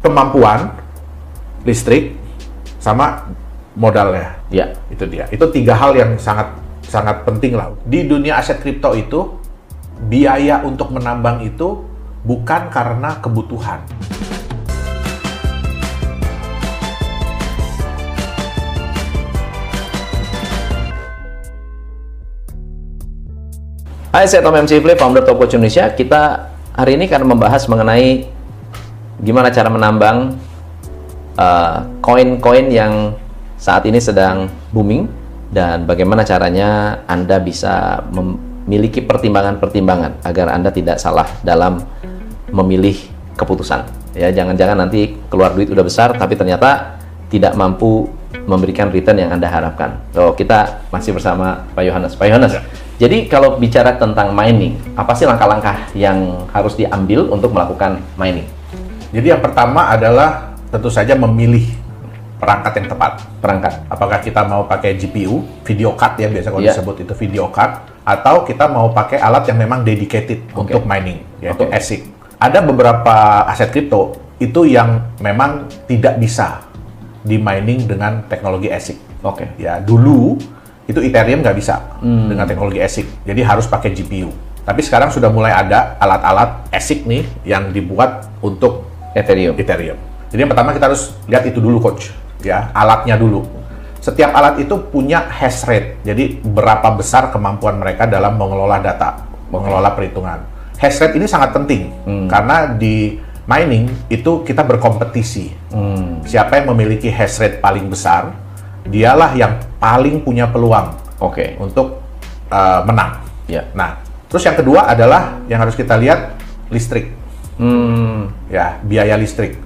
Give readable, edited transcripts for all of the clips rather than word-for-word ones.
kemampuan, listrik, sama modalnya. Ya. Itu dia. Itu 3 hal yang sangat penting lah. Di dunia aset kripto itu, biaya untuk menambang itu bukan karena kebutuhan. Hai, saya Tom MC Flip, founder Top Watch Indonesia. Kita hari ini akan membahas mengenai gimana cara menambang koin-koin yang saat ini sedang booming dan bagaimana caranya Anda bisa memiliki pertimbangan-pertimbangan agar Anda tidak salah dalam memilih keputusan. Ya, jangan-jangan nanti keluar duit udah besar tapi ternyata tidak mampu memberikan return yang Anda harapkan. So, kita masih bersama Pak Yohanes. Pak Yohanes, jadi kalau bicara tentang mining, apa sih langkah-langkah yang harus diambil untuk melakukan mining? Jadi yang pertama adalah tentu saja memilih perangkat yang tepat. Perangkat. Apakah kita mau pakai GPU, video card ya biasa kalau Yeah. disebut itu video card, atau kita mau pakai alat yang memang dedicated untuk mining, yaitu ASIC. Ada beberapa aset kripto itu yang memang tidak bisa di mining dengan teknologi ASIC. Ya, dulu itu Ethereum nggak bisa dengan teknologi ASIC, jadi harus pakai GPU. Tapi sekarang sudah mulai ada alat-alat ASIC nih yang dibuat untuk Ethereum. Jadi yang pertama kita harus lihat itu dulu, coach. Ya, alatnya dulu. Setiap alat itu punya hash rate, jadi berapa besar kemampuan mereka dalam mengelola data, mengelola perhitungan. Hash rate ini sangat penting karena di mining itu kita berkompetisi. Siapa yang memiliki hash rate paling besar, dialah yang paling punya peluang untuk menang. Nah, terus yang kedua adalah yang harus kita lihat listrik. Ya, biaya listrik.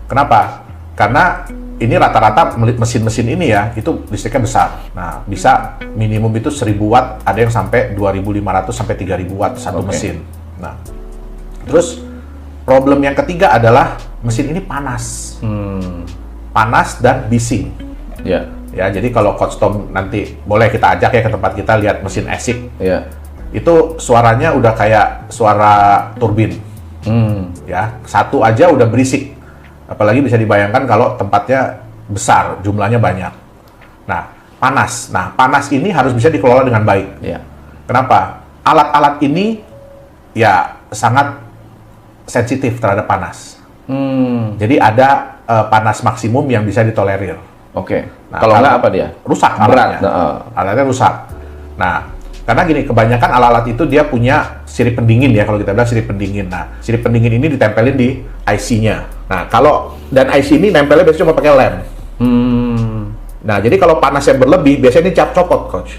Kenapa? Karena ini rata-rata mesin-mesin ini ya, itu listriknya besar. Nah, bisa minimum itu 1000 watt, ada yang sampai 2500 sampai 3000 watt satu mesin. Nah, terus problem yang ketiga adalah mesin ini panas. Panas dan bising. Ya, jadi kalau Coach Tom nanti boleh kita ajak ya ke tempat kita lihat mesin ASIC. Itu suaranya udah kayak suara turbin. Ya, satu aja udah berisik. Apalagi bisa dibayangkan kalau tempatnya besar, jumlahnya banyak. Nah, panas. Nah, panas ini harus bisa dikelola dengan baik. Kenapa? Alat-alat ini ya sangat sensitif terhadap panas. Jadi ada panas maksimum yang bisa ditolerir. Nah, kalau nggak apa dia? Rusak alatnya. Alatnya rusak. Nah, karena gini, kebanyakan alat-alat itu dia punya sirip pendingin ya, kalau kita bilang sirip pendingin. Nah, sirip pendingin ini ditempelin di IC-nya. Nah, dan IC ini nempelnya biasanya cuma pakai lem. Nah, jadi kalau panasnya berlebih, biasanya ini copot, coach.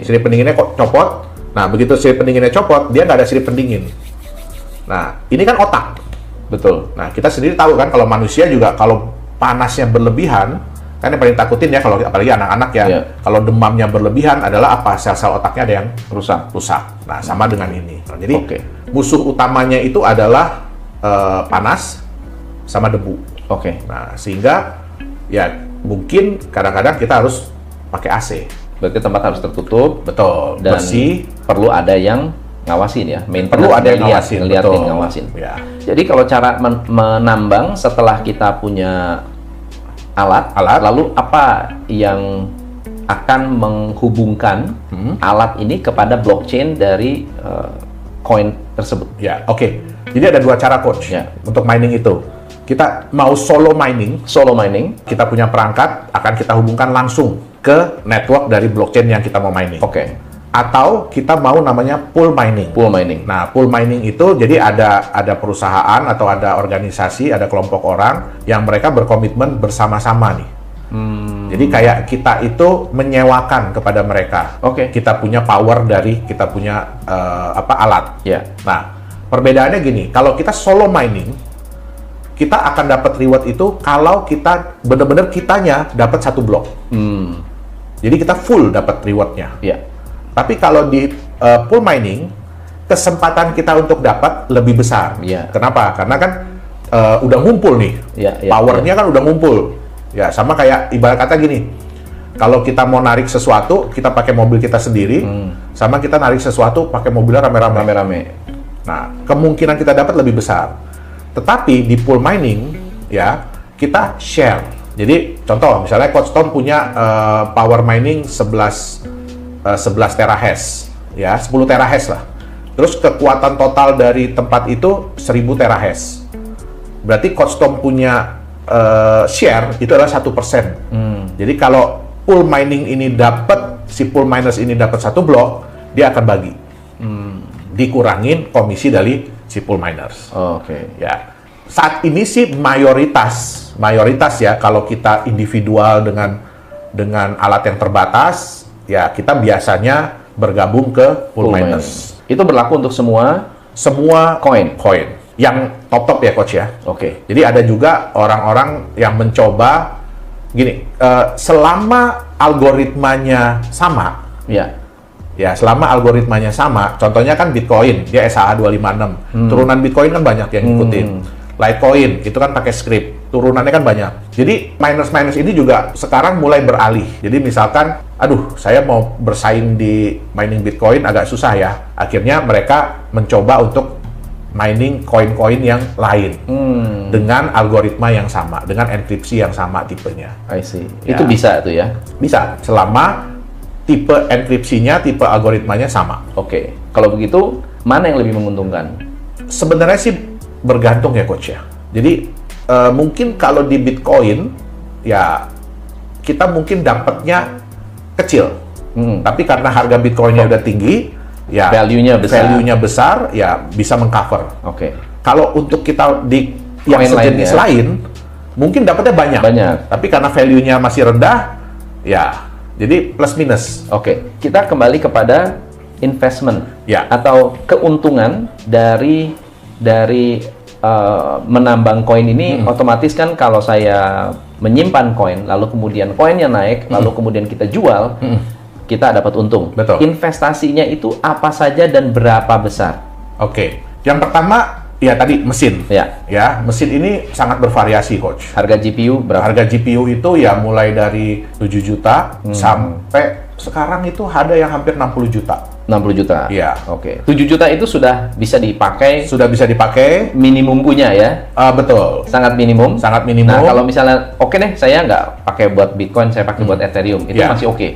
Sirip pendinginnya kok copot. Nah, begitu sirip pendinginnya copot, dia nggak ada sirip pendingin. Nah, ini kan otak. Betul. Nah, kita sendiri tahu kan kalau manusia juga kalau panasnya berlebihan, kan yang paling takutin ya kalau apalagi anak-anak ya, kalau demamnya berlebihan adalah apa? Sel-sel otaknya ada yang rusak. Nah, sama dengan ini. Nah, jadi musuh utamanya itu adalah panas sama debu. Nah, sehingga ya mungkin kadang-kadang kita harus pakai AC. Berarti tempat harus tertutup. Betul. Dan bersih. Perlu ada yang ngawasin ya. Perlu ada yang ngawasin. Ya. Jadi kalau cara menambang setelah kita punya alat, lalu apa yang akan menghubungkan alat ini kepada blockchain dari koin tersebut? Ya, Jadi ada 2 cara, coach, untuk mining itu. Kita mau solo mining, kita punya perangkat, akan kita hubungkan langsung ke network dari blockchain yang kita mau mining. Atau kita mau namanya pool mining. Nah, pool mining itu jadi ada perusahaan atau ada organisasi, ada kelompok orang yang mereka berkomitmen bersama-sama nih. Jadi kayak kita itu menyewakan kepada mereka. Kita punya power dari kita punya alat. Nah, perbedaannya gini, kalau kita solo mining, kita akan dapat reward itu kalau kita benar-benar kitanya dapat 1 blok. Jadi kita full dapat rewardnya. Tapi kalau di pool mining, kesempatan kita untuk dapat lebih besar. Kenapa? Karena kan udah ngumpul nih, powernya kan udah ngumpul. Ya, sama kayak ibarat kata gini, kalau kita mau narik sesuatu, kita pakai mobil kita sendiri, sama kita narik sesuatu pakai mobilnya rame-rame. Nah, kemungkinan kita dapat lebih besar. Tetapi di pool mining, ya kita share. Jadi contoh misalnya Coach Tom punya power mining 11 terahash, ya 10 terahash lah. Terus kekuatan total dari tempat itu 1000 terahash. Berarti Coach Tom punya share itu adalah 1%. Jadi kalau pool mining ini dapat, si pool miners ini dapat 1 blok, dia akan bagi. Dikurangin komisi dari si pool miners. Oke. Ya. Saat ini sih mayoritas ya kalau kita individual dengan alat yang terbatas, ya kita biasanya bergabung ke pool miners. Itu berlaku untuk semua koin yang top ya Coach ya. Oke. Jadi ada juga orang-orang yang mencoba gini, selama algoritmanya sama, ya selama algoritmanya sama, contohnya kan Bitcoin, dia SHA 256, turunan Bitcoin kan banyak yang ngikutin. Litecoin itu kan pakai script, turunannya kan banyak. Jadi miners ini juga sekarang mulai beralih. Jadi misalkan, aduh saya mau bersaing di mining Bitcoin agak susah ya. Akhirnya mereka mencoba untuk mining koin-koin yang lain dengan algoritma yang sama, dengan enkripsi yang sama tipenya. I see. Ya. Itu bisa tuh ya? Bisa, selama tipe enkripsinya, tipe algoritmanya sama. Oke. Kalau begitu, mana yang lebih menguntungkan? Sebenarnya sih bergantung ya Coach ya. Jadi mungkin kalau di Bitcoin ya kita mungkin dapatnya kecil, tapi karena harga Bitcoinnya udah tinggi, ya value-nya besar, ya bisa mengcover. Oke. Kalau untuk kita di yang sejenis lain, mungkin dapatnya banyak. Tapi karena value-nya masih rendah, ya jadi plus minus. Oke. Kita kembali kepada investment atau keuntungan dari menambang koin ini. Otomatis kan kalau saya menyimpan koin, lalu kemudian koinnya naik, lalu kemudian kita jual, kita dapat untung. Betul. Investasinya itu apa saja dan berapa besar? Oke. Yang pertama, ya tadi mesin. Ya, mesin ini sangat bervariasi, Coach. Harga GPU berapa? Harga GPU itu ya mulai dari 7 juta sampai sekarang itu ada yang hampir 60 juta. 60 juta? Iya. Oke. 7 juta itu sudah bisa dipakai? Sudah bisa dipakai. Minimum punya ya? Betul. Sangat minimum? Sangat minimum. Nah, kalau misalnya, oke deh, saya nggak pakai buat Bitcoin, saya pakai buat Ethereum. Itu masih oke?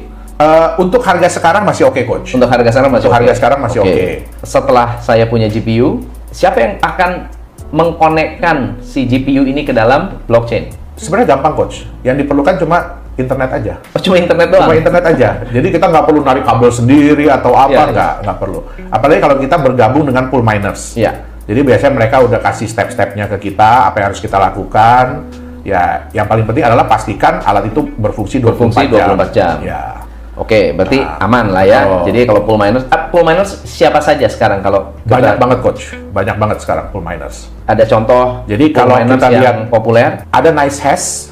Untuk harga sekarang masih oke, Coach. Untuk harga sekarang masih oke? Harga sekarang masih oke. Setelah saya punya GPU, siapa yang akan mengkonekkan si GPU ini ke dalam blockchain? Sebenarnya gampang, Coach. Yang diperlukan cuma internet aja. Cuma internet doang? Cuma internet aja. Jadi kita nggak perlu narik kabel sendiri atau apa, nggak perlu. Apalagi kalau kita bergabung dengan pool miners. Jadi biasanya mereka udah kasih step-stepnya ke kita, apa yang harus kita lakukan. Ya, yang paling penting adalah pastikan alat itu berfungsi 24 jam. Ya. Oke, berarti aman lah ya. Jadi kalau pool miners siapa saja sekarang kalau banyak banget, Coach. Banyak banget sekarang pool miners. Ada contoh? Jadi kalau kita lihat populer, ada NiceHash.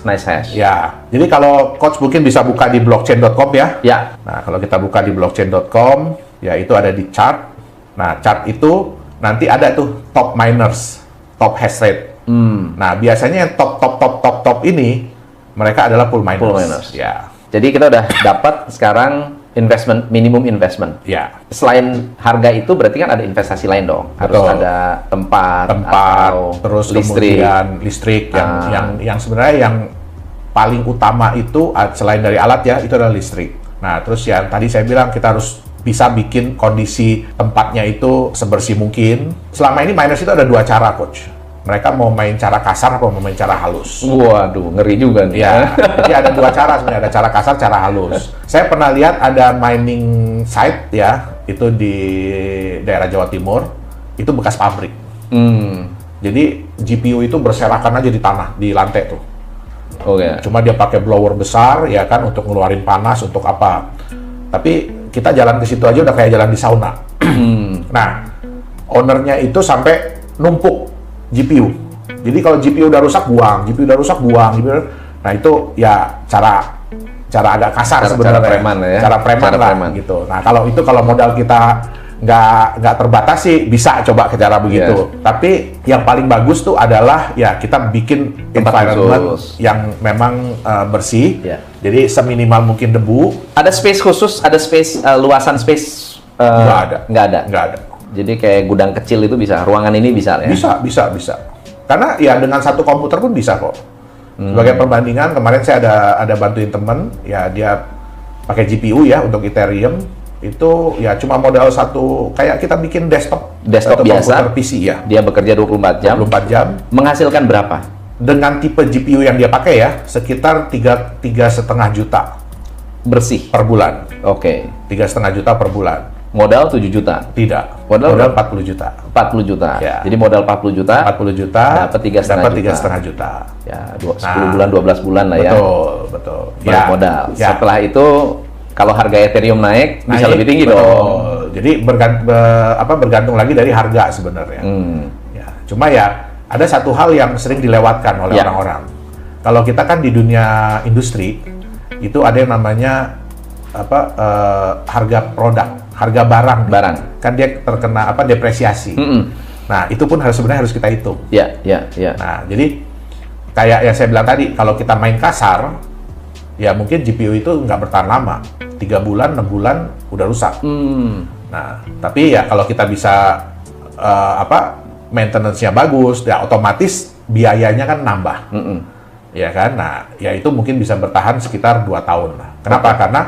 Ya. Jadi kalau Coach mungkin bisa buka di blockchain.com ya. Nah, kalau kita buka di blockchain.com, ya itu ada di chart. Nah, chart itu nanti ada tuh top miners, top hash rate. Nah, biasanya yang top ini mereka adalah pool miners. Ya. Jadi kita udah dapat sekarang minimum investment. Ya. Selain harga itu berarti kan ada investasi lain dong. Harus ada tempat atau terus kemudian listrik yang sebenarnya yang paling utama itu selain dari alat ya, itu adalah listrik. Nah, terus yang tadi saya bilang kita harus bisa bikin kondisi tempatnya itu sebersih mungkin. Selama ini miners itu ada 2 cara, Coach. Mereka mau main cara kasar atau mau main cara halus. Waduh, ngeri juga nih. Ya, jadi ada 2 cara sebenarnya, ada cara kasar, cara halus. Saya pernah lihat ada mining site ya, itu di daerah Jawa Timur, itu bekas pabrik. Jadi GPU itu berserakan aja di tanah, di lantai tuh. Cuma dia pakai blower besar ya kan untuk ngeluarin panas untuk apa. Tapi kita jalan ke situ aja udah kayak jalan di sauna. Nah, ownernya itu sampai numpuk GPU. Jadi kalau GPU udah rusak buang, Nah, itu ya cara agak kasar sebenarnya. Cara preman gitu. Nah, kalau modal kita nggak terbatas sih bisa coba ke cara begitu. Tapi yang paling bagus tuh adalah ya kita bikin environment yang memang bersih. Jadi seminimal mungkin debu. Ada space khusus, ada luasan space? Nggak ada. Jadi kayak gudang kecil itu bisa, ruangan ini bisa ya? Bisa. Karena ya dengan satu komputer pun bisa kok. Sebagai perbandingan, kemarin saya ada bantuin temen, ya dia pakai GPU ya untuk Ethereum, itu ya cuma modal satu, kayak kita bikin desktop Desktop biasa, komputer PC ya. dia bekerja 24 jam. 24 jam. Menghasilkan berapa? Dengan tipe GPU yang dia pakai ya, sekitar 3,5 juta Bersih. per bulan. Oke. 3,5 juta per bulan. Modal 7 juta. Tidak. Modal 40 juta. 40 juta. Ya. Jadi modal 40 juta. 40 juta. Dapat 3,5 juta. Ya, 10 bulan, 12 bulan lah ya. Betul. Balik modal. Ya. Setelah itu kalau harga Ethereum naik bisa lebih tinggi betul. dong. Jadi bergantung lagi dari harga sebenarnya. Ya, cuma ya ada satu hal yang sering dilewatkan oleh Ya. orang-orang. Kalau kita kan di dunia industri itu ada yang namanya harga produk, harga barang. Kan dia terkena depresiasi. Nah, itu pun sebenarnya harus kita hitung. Ya. Nah, jadi kayak yang saya bilang tadi, kalau kita main kasar, ya mungkin GPU itu nggak bertahan lama. 3 bulan, 6 bulan udah rusak. Nah, tapi ya kalau kita bisa maintenance-nya bagus, ya otomatis biayanya kan nambah. Ya kan? Nah, ya itu mungkin bisa bertahan sekitar 2 tahun lah. Kenapa? Karena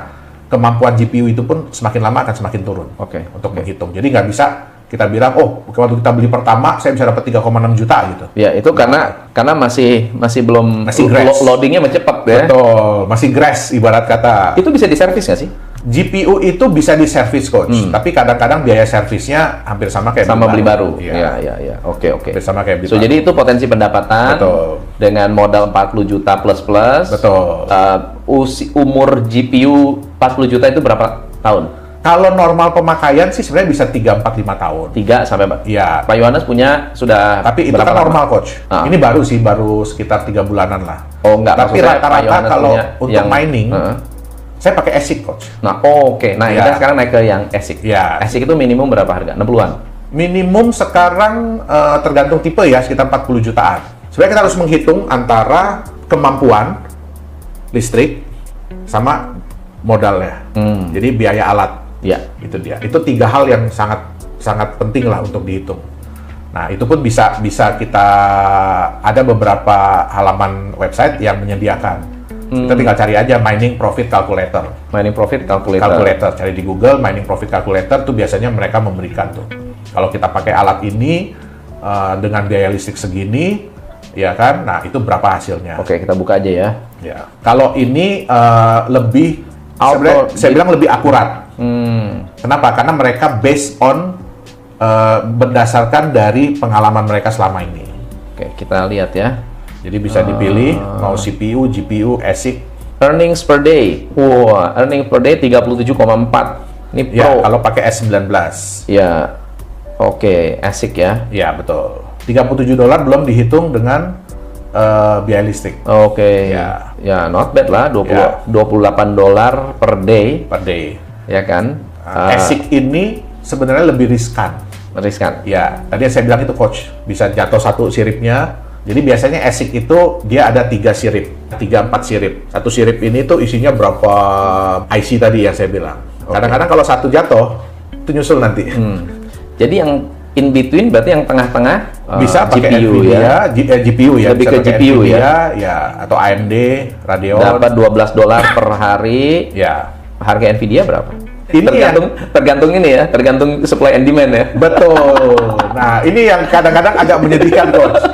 kemampuan GPU itu pun semakin lama akan semakin turun. Untuk menghitung. Jadi nggak bisa kita bilang, oh, waktu kita beli pertama saya bisa dapat 3,6 juta gitu. Ya, itu karena masih belum loadingnya cepat ya. Betul, masih grass ibarat kata. Itu bisa diservis nggak sih? GPU itu bisa diservis, Coach. Tapi kadang-kadang biaya servisnya hampir sama kayak beli baru. Iya. Ya. Oke. Hampir sama kayak beli So, baru. jadi itu potensi pendapatan. Betul. Dengan modal 40 juta plus. Betul. Umur GPU 40 juta itu berapa tahun? Kalau normal pemakaian sih sebenarnya bisa 3, 4, 5 tahun. 3 sampai Iya. Pak Yohanes punya sudah. Tapi itu kan berapa normal, lama? Coach. Ini baru sekitar 3 bulanan lah. Oh, enggak. Tapi maksud saya Pak rata-rata Yohanes kalau punya untuk mining, saya pakai ASIC, Coach. Nah, oke. Nah, Ya. kita sekarang naik ke yang ASIC. Ya. ASIC itu minimum berapa harga? 60-an? Minimum sekarang tergantung tipe ya, sekitar 40 jutaan. Sebenarnya kita harus menghitung antara kemampuan listrik sama modalnya. Jadi biaya alat. Ya. Itu dia. Itu 3 hal yang sangat penting lah untuk dihitung. Nah, itu pun bisa kita ada beberapa halaman website yang menyediakan. Kita tinggal cari aja mining profit calculator. Mining profit calculator. Cari di Google mining profit calculator tuh biasanya mereka memberikan tuh. Kalau kita pakai alat ini dengan biaya listrik segini, ya kan? Nah, itu berapa hasilnya? Oke, kita buka aja ya. Ya. Kalau ini lebih saya bilang lebih akurat. Kenapa? Karena mereka based on berdasarkan dari pengalaman mereka selama ini. Oke, kita lihat ya. Jadi bisa dipilih mau CPU, GPU, ASIC. Earnings per day. Wah, earning per day 37,4. Ini Pro. Ya, kalau pakai S19. Ya. Oke, ASIC ya. Ya, betul. $37 belum dihitung dengan biaya listrik. Oke. Ya. Ya, not bad lah. Ya. $28 per day. Per day. Ya kan? ASIC ini sebenarnya lebih riskan. Ya, tadi yang saya bilang itu, Coach. Bisa jatuh satu siripnya. Jadi biasanya ASIC itu dia ada 3 sirip, 3-4 sirip. Satu sirip ini tuh isinya berapa IC tadi yang saya bilang. Kadang-kadang kalau satu jatuh, itu nyusul nanti. Jadi yang in between berarti yang tengah-tengah bisa pakai GPU NVIDIA, ya. GPU ya. Lebih bisa ke pakai GPU NVIDIA, ya. Atau AMD, Radeon. Dapat $12 per hari. Ya. Harga Nvidia berapa? Ini tergantung ini ya, tergantung supply and demand ya. Betul. Nah, ini yang kadang-kadang agak menyedihkan, Coach.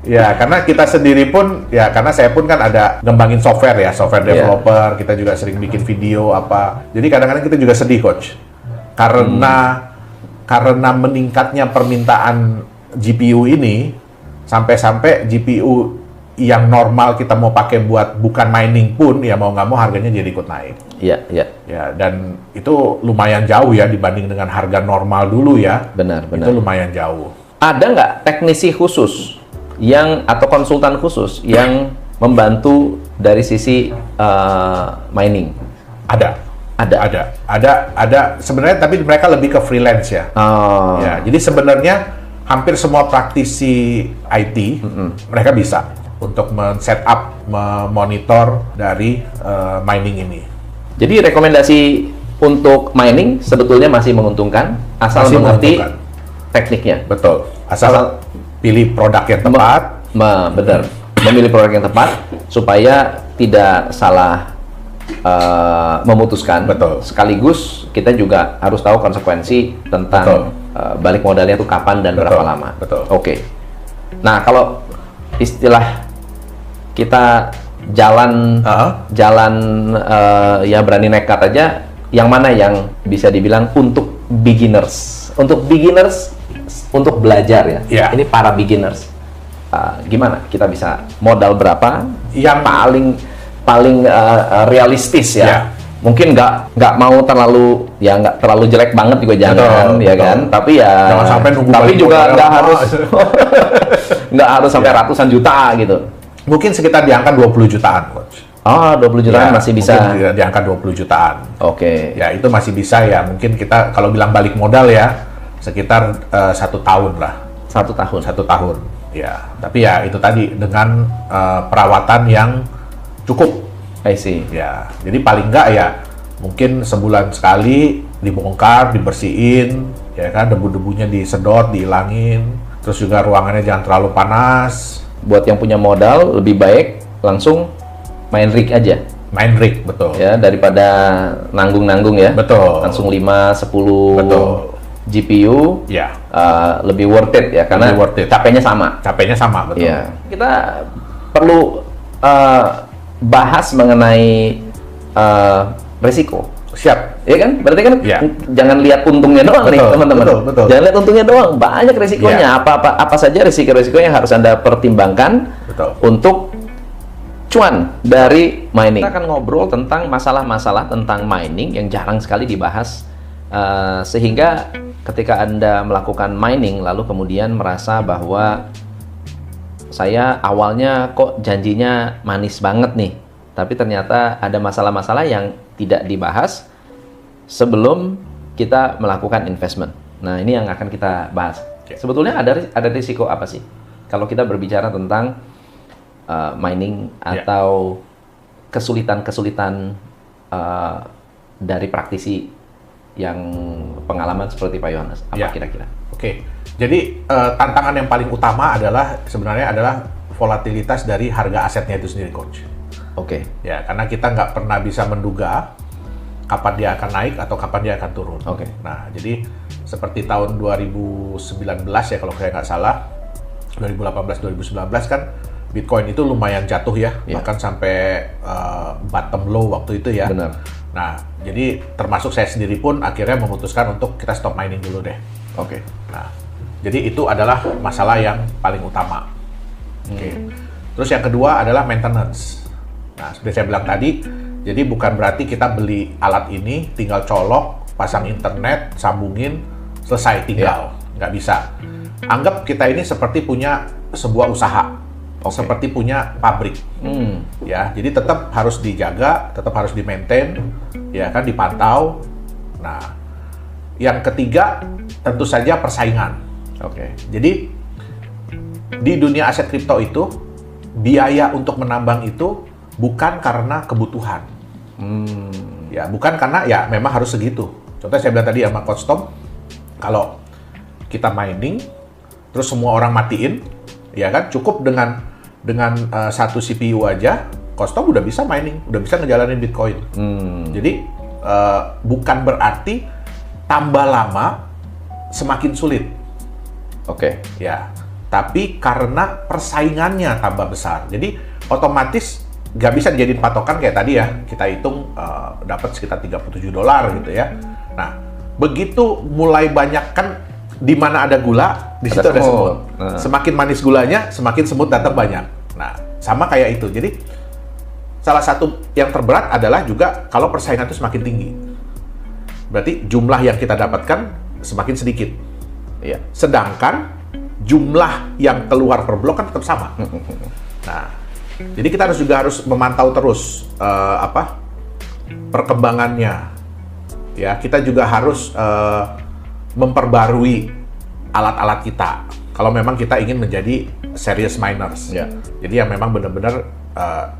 Ya, karena kita sendiri pun, ya karena saya pun kan ada ngembangin software ya, software developer, kita juga sering bikin video apa. Jadi kadang-kadang kita juga sedih, Coach. Karena meningkatnya permintaan GPU ini, sampai-sampai GPU yang normal kita mau pakai buat bukan mining pun, ya mau nggak mau harganya jadi ikut naik. Iya. Ya, dan itu lumayan jauh ya dibanding dengan harga normal dulu ya. Benar. Itu lumayan jauh. Ada nggak teknisi khusus atau konsultan khusus yang membantu dari sisi mining? Ada. Sebenarnya tapi mereka lebih ke freelance ya. Ya, jadi sebenarnya hampir semua praktisi IT mereka bisa untuk men-setup, memonitor dari mining ini. Jadi rekomendasi untuk mining sebetulnya masih menguntungkan asal mengerti tekniknya. Betul. Asal pilih produk yang tepat. Benar. Memilih produk yang tepat supaya tidak salah memutuskan. Betul. Sekaligus kita juga harus tahu konsekuensi tentang balik modalnya itu kapan dan berapa lama. Betul. Oke. Nah, kalau istilah kita jalan ya berani nekat aja, yang mana yang bisa dibilang untuk beginners? Untuk beginners, untuk belajar ya. Yeah. Ini para beginners. Gimana kita bisa modal berapa Yang paling realistis ya? Yeah. Mungkin nggak mau terlalu nggak terlalu jelek banget juga jangan, ya kan? Tapi ya jangan sampai nunggu tapi juga nggak lama. harus nggak harus sampai ratusan juta gitu. Mungkin sekitar di angka 20 jutaan, Coach. Oh, 20 jutaan masih bisa. Mungkin di angka 20 jutaan. Oke. Ya, itu masih bisa ya. Mungkin kita kalau bilang balik modal ya, sekitar 1 tahun lah. 1 tahun. 1 tahun. Ya, tapi ya itu tadi dengan perawatan yang cukup. I see. Ya, jadi paling enggak ya mungkin sebulan sekali dibongkar, dibersihin, ya kan, debu-debunya disedot, dihilangin. Terus juga ruangannya jangan terlalu panas. Buat yang punya modal lebih baik langsung main rig aja. Main rig, betul. Ya, daripada nanggung-nanggung ya. Betul. Langsung 5, 10 Betul. GPU. Ya. Lebih worth it ya, karena Lebih worth it. capeknya sama. Capeknya sama, betul. Ya. Kita perlu bahas mengenai risiko. Siap. Ya kan? Berarti kan Ya. jangan lihat untungnya doang nih, Betul, teman-teman. betul. Jangan lihat untungnya doang, banyak risikonya. Ya. Apa saja risiko-risiko yang harus Anda pertimbangkan Betul. untuk cuan dari mining. Kita akan ngobrol tentang masalah-masalah tentang mining yang jarang sekali dibahas, sehingga ketika Anda melakukan mining lalu kemudian merasa bahwa saya awalnya kok janjinya manis banget nih, tapi ternyata ada masalah-masalah yang tidak dibahas sebelum kita melakukan investment. Nah, ini yang akan kita bahas. Sebetulnya ada risiko apa sih kalau kita berbicara tentang mining atau kesulitan-kesulitan dari praktisi yang pengalaman seperti Pak Yohanes? Apa kira-kira? Oke. Jadi tantangan yang paling utama sebenarnya adalah volatilitas dari harga asetnya itu sendiri, Coach. Oke. Ya, karena kita nggak pernah bisa menduga kapan dia akan naik atau kapan dia akan turun. Oke. Nah, jadi seperti tahun 2019 ya kalau saya nggak salah, 2018-2019 kan Bitcoin itu lumayan jatuh ya, bahkan sampai bottom low waktu itu ya. Benar. Nah, jadi termasuk saya sendiri pun akhirnya memutuskan untuk kita stop mining dulu deh. Oke. Nah, jadi itu adalah masalah yang paling utama. Oke. Terus yang kedua adalah maintenance. Nah, seperti saya bilang tadi, jadi bukan berarti kita beli alat ini, tinggal colok, pasang internet, sambungin, selesai tinggal. Nggak bisa. Anggap kita ini seperti punya sebuah usaha, seperti punya pabrik. Ya, jadi tetap harus dijaga, tetap harus di-maintain, ya kan, dipantau. Nah, yang ketiga tentu saja persaingan. Oke. Jadi di dunia aset kripto itu biaya untuk menambang itu bukan karena kebutuhan. Ya, bukan karena ya memang harus segitu. Contohnya saya bilang tadi sama Coach Tom, kalau kita mining terus semua orang matiin, ya kan, cukup dengan satu CPU aja, Coach Tom udah bisa mining, udah bisa ngejalanin Bitcoin. Jadi bukan berarti tambah lama semakin sulit. Oke. Ya, tapi karena persaingannya tambah besar. Jadi otomatis nggak bisa dijadiin patokan kayak tadi ya, kita hitung dapat sekitar $37 gitu ya. Nah, begitu mulai banyak kan di mana ada gula, di situ ada semut. Semakin manis gulanya, semakin semut datang banyak. Nah, sama kayak itu. Jadi salah satu yang terberat adalah juga kalau persaingan itu semakin tinggi. Berarti jumlah yang kita dapatkan semakin sedikit. Iya. Sedangkan jumlah yang keluar per blok kan tetap sama. Nah, jadi kita harus memantau terus perkembangannya. Ya, kita juga harus memperbarui alat-alat kita. Kalau memang kita ingin menjadi serious miners. Ya. Jadi yang memang benar-benar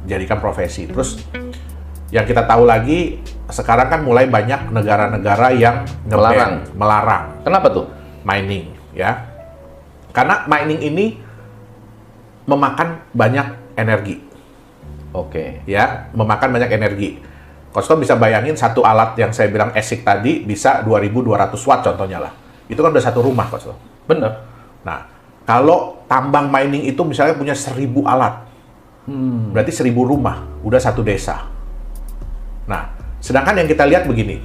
jadikan profesi. Terus yang kita tahu lagi sekarang kan mulai banyak negara-negara yang Melarang. melarang Kenapa tuh? mining, ya. Karena mining ini memakan banyak energi. Oke. Ya, memakan banyak energi. Kostom bisa bayangin satu alat yang saya bilang ASIC tadi bisa 2200 watt contohnya lah. Itu kan udah satu rumah, Kostom. Bener. Nah, kalau tambang mining itu misalnya punya 1000 alat, berarti 1000 rumah, udah satu desa. Nah, sedangkan yang kita lihat begini,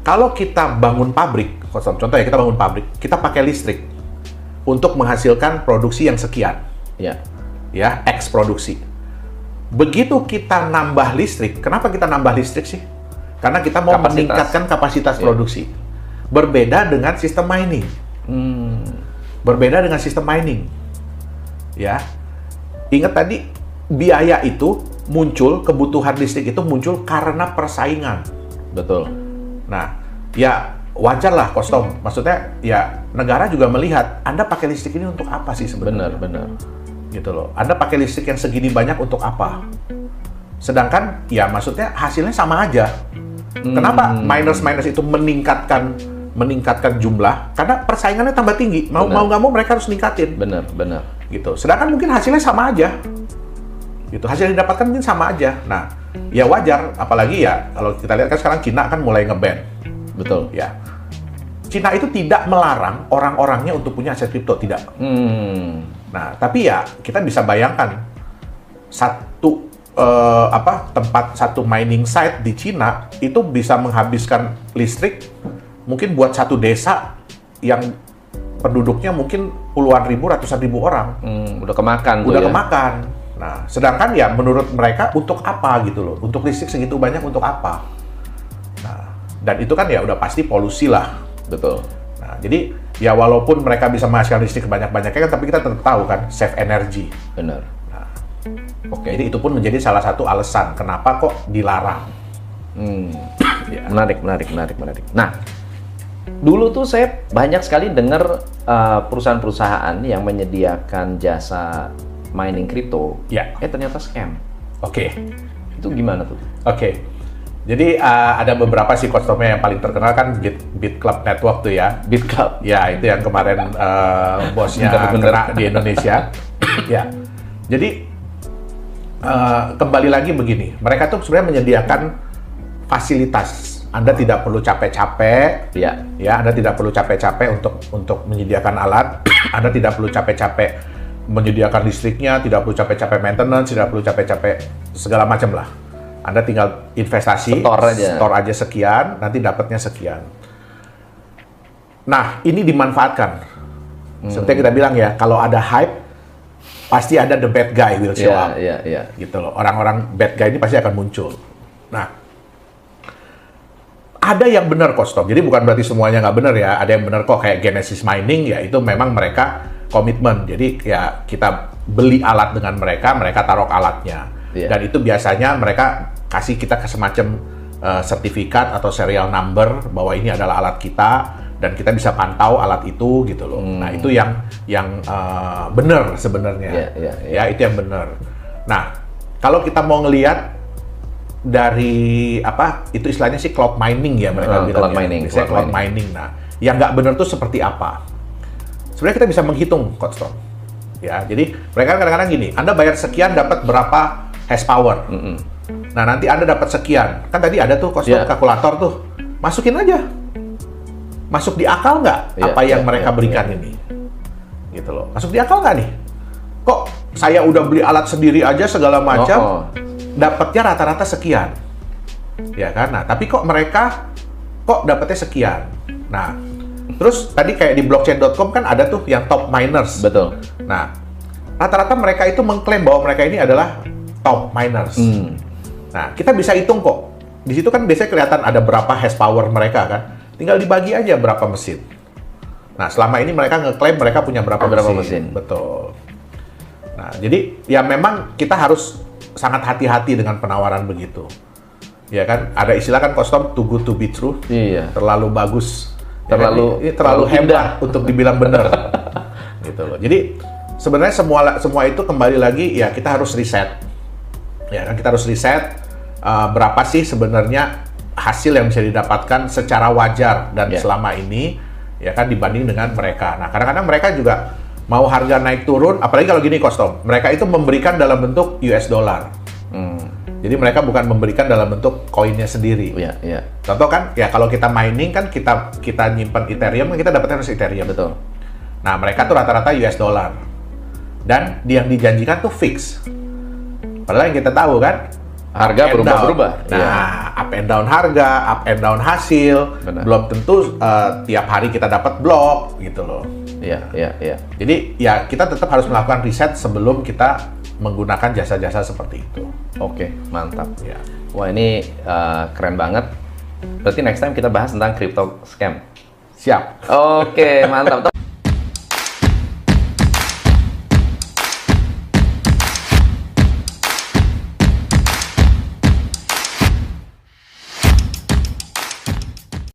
kalau kita bangun pabrik, contohnya kita bangun pabrik, kita pakai listrik untuk menghasilkan produksi yang sekian, Ya. ya, X produksi. Begitu kita nambah listrik, kenapa kita nambah listrik sih? Karena kita mau meningkatkan kapasitas produksi. Berbeda dengan sistem mining. Berbeda dengan sistem mining. Ya. Ingat tadi, biaya itu muncul, kebutuhan listrik itu muncul karena persaingan. Betul. Nah, ya wajar lah Kostom. Maksudnya, ya negara juga melihat, Anda pakai listrik ini untuk apa sih sebenarnya? Benar. Gitu loh. Anda pakai listrik yang segini banyak untuk apa? Sedangkan, ya maksudnya hasilnya sama aja. Kenapa miners itu meningkatkan jumlah? Karena persaingannya tambah tinggi. Mau nggak mau mereka harus ningkatin. Benar. Gitu. Sedangkan mungkin hasilnya sama aja. Gitu. Hasil yang didapatkan mungkin sama aja. Nah, ya wajar. Apalagi ya kalau kita lihat kan sekarang Cina kan mulai nge-ban. Betul. Ya. Cina itu tidak melarang orang-orangnya untuk punya aset kripto, tidak. Nah, tapi ya kita bisa bayangkan satu mining site di Cina itu bisa menghabiskan listrik mungkin buat satu desa yang penduduknya mungkin puluhan ribu, ratusan ribu orang. Udah kemakan. Kemakan. Nah, sedangkan ya menurut mereka untuk apa gitu loh? Untuk listrik segitu banyak untuk apa? Nah, dan itu kan ya udah pasti polusi lah. Betul. Nah, jadi ya walaupun mereka bisa menghasilkan listrik banyak-banyaknya kan, tapi kita tetap tahu kan save energy. Benar. Nah, jadi itu pun menjadi salah satu alasan kenapa kok dilarang. Ya. Menarik. Nah, dulu tuh saya banyak sekali dengar perusahaan-perusahaan yang menyediakan jasa mining kripto, ternyata scam. Oke. Itu gimana tuh? Oke. Jadi ada beberapa sih Kostomnya yang paling terkenal kan Bit Club Network tuh ya. Bit Club. Ya, itu yang kemarin bosnya kena di Indonesia. Ya. Jadi kembali lagi begini, mereka tuh sebenarnya menyediakan fasilitas. Anda tidak perlu capek-capek. Ya, Anda tidak perlu capek-capek untuk menyediakan alat. Anda tidak perlu capek-capek menyediakan listriknya, tidak perlu capek-capek maintenance, tidak perlu capek-capek segala macam lah. Anda tinggal investasi, store aja sekian, nanti dapatnya sekian. Nah, ini dimanfaatkan. Seperti kita bilang ya, kalau ada hype, pasti ada the bad guy will show up. Gitu loh. Orang-orang bad guy ini pasti akan muncul. Nah, ada yang benar Kostom. Jadi bukan berarti semuanya nggak benar ya. Ada yang benar kok, kayak Genesis Mining ya, itu memang mereka komitmen. Jadi ya kita beli alat dengan mereka taruh alatnya. Dan itu biasanya mereka kasih kita semacam sertifikat atau serial number bahwa ini adalah alat kita dan kita bisa pantau alat itu gitu loh. Nah, itu yang benar sebenarnya. Ya, itu yang benar. Nah, kalau kita mau ngelihat dari itu istilahnya sih cloud mining ya mereka bilang. Cloud mining. Nah, yang nggak benar tuh seperti apa? Sebenarnya kita bisa menghitung, Coach Tom. Ya, jadi mereka kadang-kadang gini, Anda bayar sekian dapat berapa hash power. Nah, nanti Anda dapat sekian. Kan tadi ada tuh kostum kalkulator tuh. Masukin aja. Masuk di akal nggak apa yang mereka berikan ini? Gitu loh. Masuk di akal nggak nih? Kok saya udah beli alat sendiri aja segala macam, dapatnya rata-rata sekian. Ya kan? Nah, tapi kok mereka dapatnya sekian? Nah, terus tadi kayak di blockchain.com kan ada tuh yang top miners. Betul. Nah, rata-rata mereka itu mengklaim bahwa mereka ini adalah top miners. Nah, kita bisa hitung kok. Di situ kan biasanya kelihatan ada berapa hash power mereka kan. Tinggal dibagi aja berapa mesin. Nah, selama ini mereka ngeklaim mereka punya berapa mesin. Betul. Nah, jadi ya memang kita harus sangat hati-hati dengan penawaran begitu. Ya kan, ada istilah kan Kostom too good to be true. Iya. Terlalu bagus. Terlalu hebat untuk dibilang benar. Gitu loh. Jadi sebenarnya semua itu kembali lagi ya kita harus riset. Ya kan, kita harus riset berapa sih sebenarnya hasil yang bisa didapatkan secara wajar dan selama ini ya kan dibanding dengan mereka. Nah, kadang-kadang mereka juga Mau harga naik turun, apalagi kalau gini Kostom, mereka itu memberikan dalam bentuk US dollar. Jadi mereka bukan memberikan dalam bentuk koinnya sendiri. Iya. Contoh kan, ya kalau kita mining kan kita nyimpan Ethereum, kita dapatnya harus Ethereum. Betul. Nah mereka tuh rata-rata US dollar. Dan yang dijanjikan tuh fix. Padahal yang kita tahu kan, harga berubah-berubah. Nah, up and down harga, up and down hasil. Benar. Belum tentu tiap hari kita dapat blok gitu loh. Iya. Jadi ya kita tetap harus melakukan riset sebelum kita menggunakan jasa-jasa seperti itu. Oke, mantap. Ya. Wah, ini keren banget. Berarti next time kita bahas tentang crypto scam. Siap. Oke, mantap.